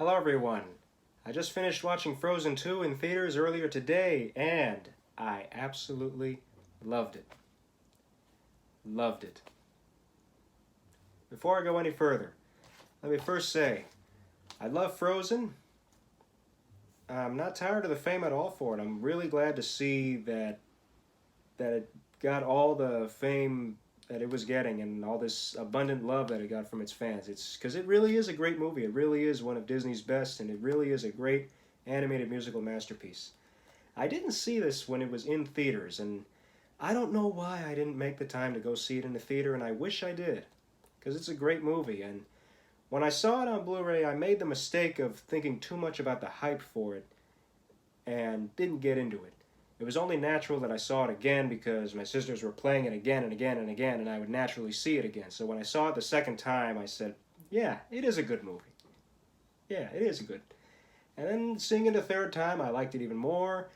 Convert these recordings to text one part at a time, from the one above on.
Hello everyone. I just finished watching Frozen 2 in theaters earlier today and I absolutely loved it. Loved it. Before I go any further, let me first say, I love Frozen. I'm not tired of the fame at all for it. I'm really glad to see that it got all the fame that it was getting and all this abundant love that it got from its fans. It's because it really is a great movie. It really is one of Disney's best, and it really is a great animated musical masterpiece. I didn't see this when it was in theaters, and I don't know why I didn't make the time to go see it in the theater, and I wish I did, because it's a great movie. And when I saw it on Blu-ray, I made the mistake of thinking too much about the hype for it and didn't get into it. It was only natural that I saw it again because my sisters were playing it again and again and again, and I would naturally see it again. So when I saw it the second time, I said, yeah, it is a good movie. Yeah, it is good. And then seeing it a third time, I liked it even more.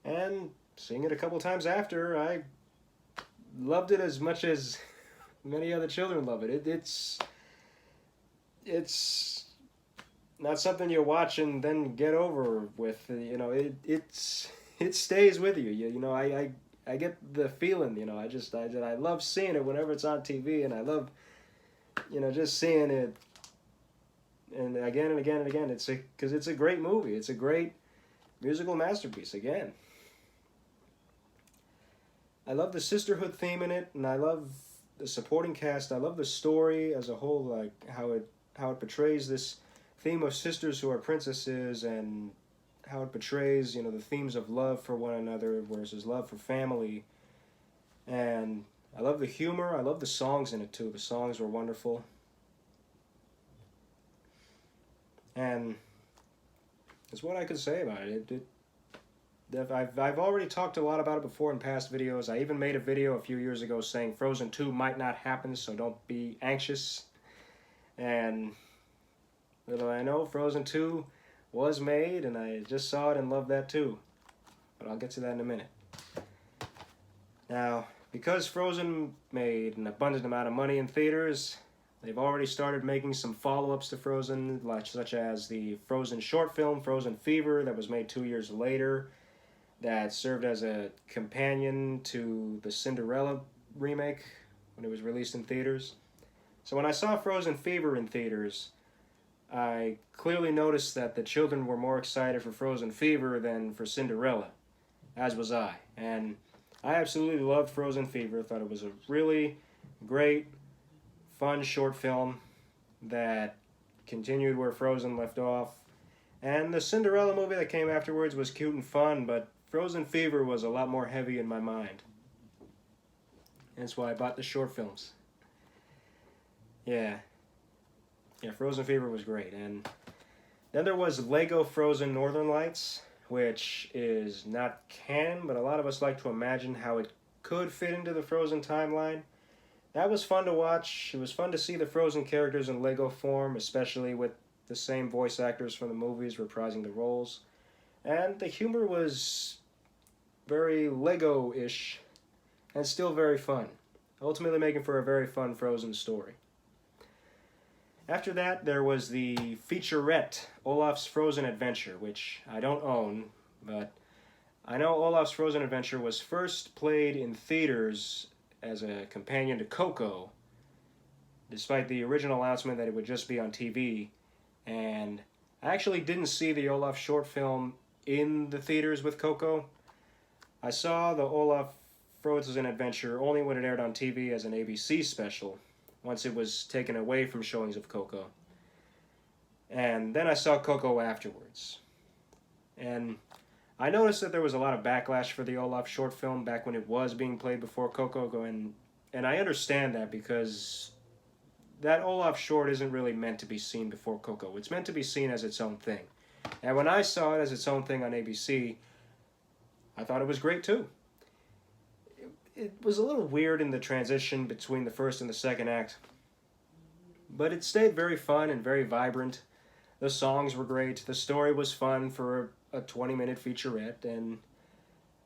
And seeing it a couple times after, I loved it as much as many other children love it. It's not something you watch and then get over with. It stays with you. I get the feeling. I love seeing it whenever it's on TV, and I love just seeing it and again and again and again. Because it's a great movie. It's a great musical masterpiece. Again, I love the sisterhood theme in it, and I love the supporting cast. I love the story as a whole, like how it portrays this theme of sisters who are princesses, and how it portrays the themes of love for one another versus love for family. And I love the humor. I love the songs in it too. The songs were wonderful. And that's what I could say about it. I've already talked a lot about it before in past videos. I even made a video a few years ago saying Frozen 2 might not happen, so don't be anxious. And little I know, Frozen 2 was made, and I just saw it and loved that too. But I'll get to that in a minute. Now, because Frozen made an abundant amount of money in theaters, they've already started making some follow-ups to Frozen, such as the Frozen short film, Frozen Fever, that was made 2 years later, that served as a companion to the Cinderella remake when it was released in theaters. So when I saw Frozen Fever in theaters, I clearly noticed that the children were more excited for Frozen Fever than for Cinderella, as was I. And I absolutely loved Frozen Fever. I thought it was a really great, fun short film that continued where Frozen left off. And the Cinderella movie that came afterwards was cute and fun, but Frozen Fever was a lot more heavy in my mind. And that's why I bought the short films. Yeah, Frozen Fever was great. And then there was Lego Frozen Northern Lights, which is not canon, but a lot of us like to imagine how it could fit into the Frozen timeline. That was fun to watch. It was fun to see the Frozen characters in Lego form, especially with the same voice actors from the movies reprising the roles. And the humor was very Lego-ish and still very fun, ultimately making for a very fun Frozen story. After that, there was the featurette, Olaf's Frozen Adventure, which I don't own, but I know Olaf's Frozen Adventure was first played in theaters as a companion to Coco, despite the original announcement that it would just be on TV. And I actually didn't see the Olaf short film in the theaters with Coco. I saw the Olaf Frozen Adventure only when it aired on TV as an ABC special, once it was taken away from showings of Coco. And then I saw Coco afterwards. And I noticed that there was a lot of backlash for the Olaf short film back when it was being played before Coco, and I understand that because that Olaf short isn't really meant to be seen before Coco. It's meant to be seen as its own thing. And when I saw it as its own thing on ABC, I thought it was great too. It was a little weird in the transition between the first and the second act, but it stayed very fun and very vibrant. The songs were great. The story was fun for a 20-minute featurette, and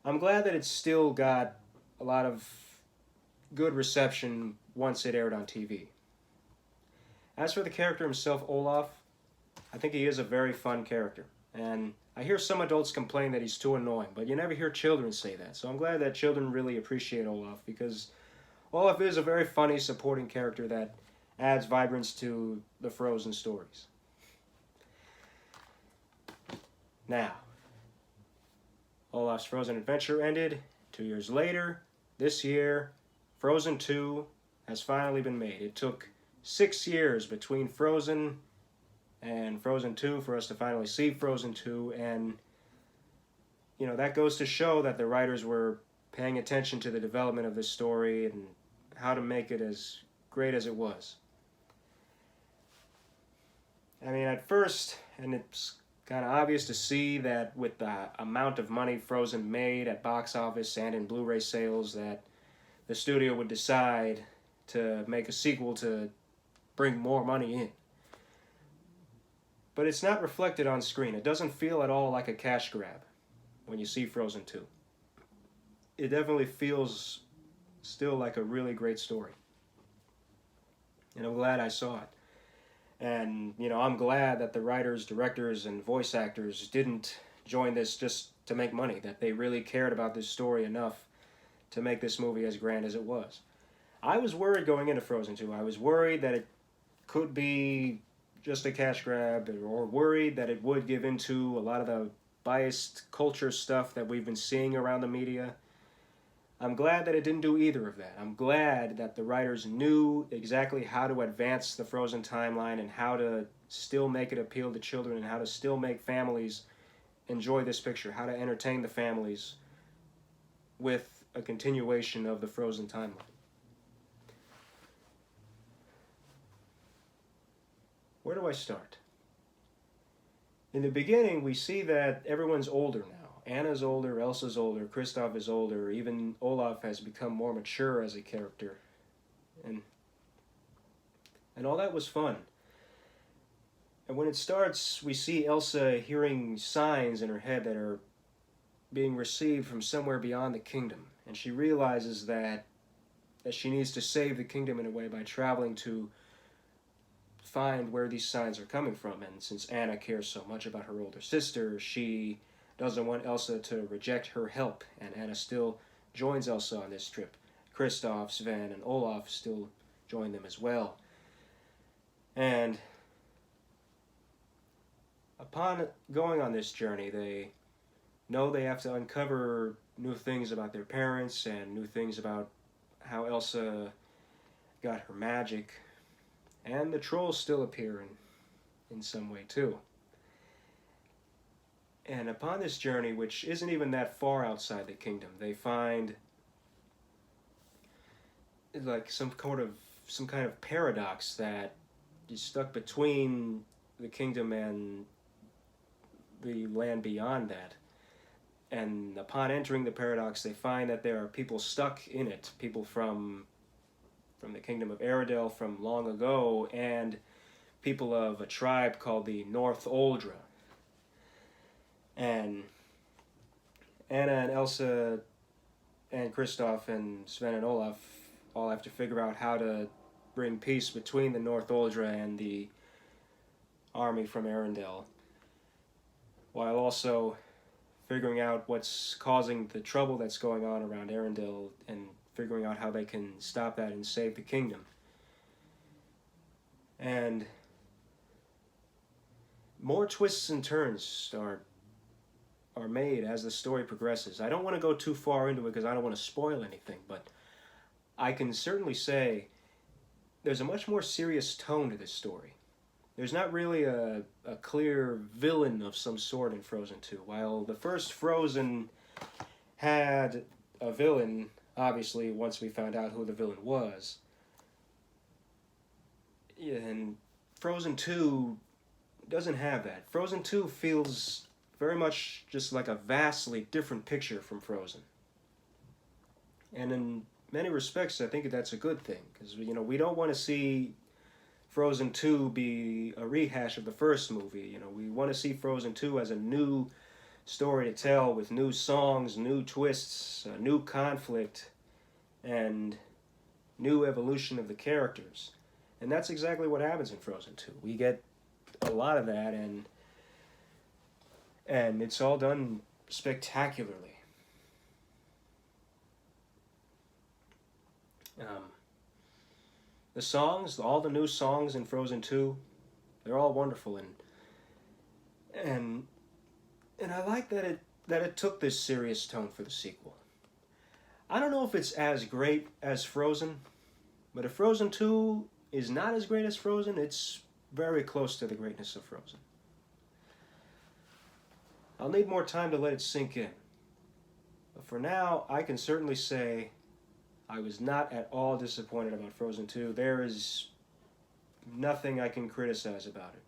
I'm glad that it still got a lot of good reception once it aired on TV. As for the character himself, Olaf, I think he is a very fun character. And I hear some adults complain that he's too annoying, but you never hear children say that. So I'm glad that children really appreciate Olaf, because Olaf is a very funny supporting character that adds vibrance to the Frozen stories. Now, Olaf's Frozen adventure ended. 2 years later, this year, Frozen 2 has finally been made. It took 6 years between Frozen and Frozen 2 for us to finally see Frozen 2, and that goes to show that the writers were paying attention to the development of this story and how to make it as great as it was. I mean, at first, and it's kind of obvious to see that with the amount of money Frozen made at box office and in Blu-ray sales, that the studio would decide to make a sequel to bring more money in. But it's not reflected on screen. It doesn't feel at all like a cash grab when you see Frozen 2. It definitely feels still like a really great story. And I'm glad I saw it. And, I'm glad that the writers, directors, and voice actors didn't join this just to make money, that they really cared about this story enough to make this movie as grand as it was. I was worried going into Frozen 2. I was worried that it could be just a cash grab, or worried that it would give into a lot of the biased culture stuff that we've been seeing around the media. I'm glad that it didn't do either of that. I'm glad that the writers knew exactly how to advance the Frozen timeline and how to still make it appeal to children and how to still make families enjoy this picture, how to entertain the families with a continuation of the Frozen timeline. Where do I start? In the beginning, we see that everyone's older now. Anna's older, Elsa's older, Kristoff is older, even Olaf has become more mature as a character. And all that was fun. And when it starts, we see Elsa hearing signs in her head that are being received from somewhere beyond the kingdom. And she realizes that she needs to save the kingdom in a way by traveling to find where these signs are coming from. And since Anna cares so much about her older sister, she doesn't want Elsa to reject her help, and Anna still joins Elsa on this trip. Kristoff, Sven, and Olaf still join them as well. And upon going on this journey, they know they have to uncover new things about their parents and new things about how Elsa got her magic. And the trolls still appear in some way too. And upon this journey, which isn't even that far outside the kingdom, they find like some kind of paradox that is stuck between the kingdom and the land beyond that. And upon entering the paradox, they find that there are people stuck in it, people from the kingdom of Arendelle from long ago, and people of a tribe called the North Oldra. And Anna and Elsa and Kristoff and Sven and Olaf all have to figure out how to bring peace between the North Oldra and the army from Arendelle, while also figuring out what's causing the trouble that's going on around Arendelle and figuring out how they can stop that and save the kingdom. And more twists and turns are made as the story progresses. I don't want to go too far into it because I don't want to spoil anything, but I can certainly say there's a much more serious tone to this story. There's not really a clear villain of some sort in Frozen 2. While the first Frozen had a villain, obviously, once we found out who the villain was, and Frozen 2 doesn't have that. Frozen 2 feels very much just like a vastly different picture from Frozen. And in many respects, I think that's a good thing, because we don't want to see Frozen 2 be a rehash of the first movie. We want to see Frozen 2 as a new story to tell with new songs, new twists, new conflict, and new evolution of the characters. And that's exactly what happens in Frozen 2. We get a lot of that, and it's all done spectacularly. The songs, all the new songs in Frozen 2, they're all wonderful, and I like that it took this serious tone for the sequel. I don't know if it's as great as Frozen, but if Frozen 2 is not as great as Frozen, it's very close to the greatness of Frozen. I'll need more time to let it sink in. But for now, I can certainly say I was not at all disappointed about Frozen 2. There is nothing I can criticize about it.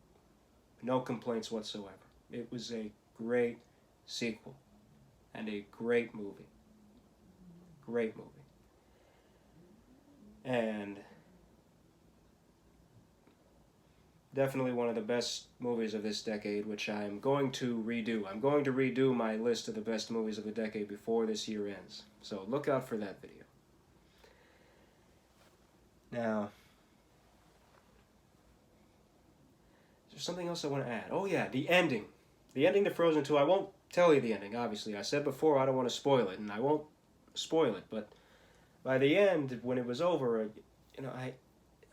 No complaints whatsoever. It was a great sequel and a great movie. Great movie. And definitely one of the best movies of this decade, which I'm going to redo. I'm going to redo my list of the best movies of the decade before this year ends. So look out for that video. Now, is there something else I want to add? Oh yeah, the ending. The ending to Frozen 2. I won't tell you the ending, obviously. I said before I don't want to spoil it, and I won't spoil it, but by the end, when it was over, I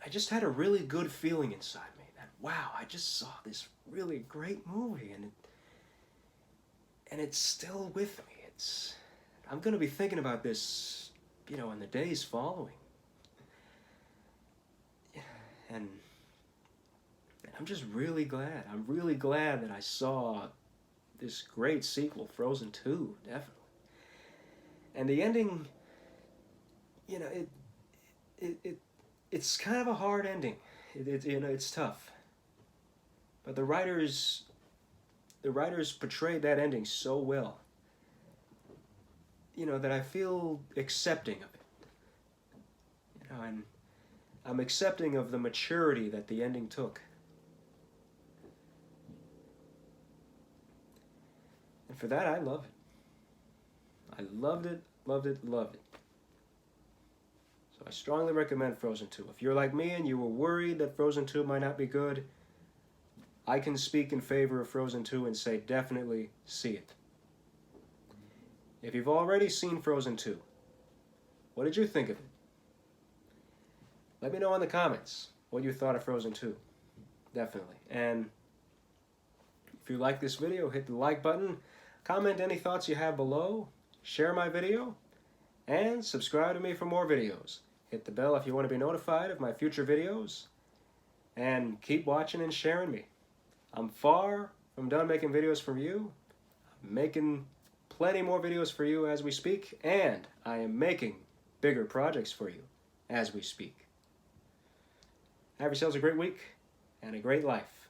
just had a really good feeling inside me that, wow, I just saw this really great movie, and it's still with me. I'm going to be thinking about this, in the days following. And I'm just really glad. I'm really glad that I saw this great sequel, Frozen 2, definitely. And the ending, it's kind of a hard ending. It's tough. But the writers portrayed that ending so well, that I feel accepting of it. And I'm accepting of the maturity that the ending took. And for that, I love it. I loved it, loved it, loved it. So I strongly recommend Frozen 2. If you're like me and you were worried that Frozen 2 might not be good, I can speak in favor of Frozen 2 and say definitely see it. If you've already seen Frozen 2, what did you think of it? Let me know in the comments what you thought of Frozen 2. Definitely. And if you like this video, hit the like button, comment any thoughts you have below, share my video, and subscribe to me for more videos. Hit the bell if you want to be notified of my future videos, and keep watching and sharing me. I'm far from done making videos for you. I'm making plenty more videos for you as we speak, and I am making bigger projects for you as we speak. Have yourselves a great week and a great life.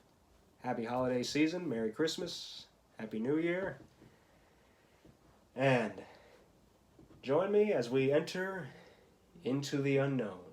Happy holiday season, Merry Christmas, Happy New Year, and join me as we enter into the unknown.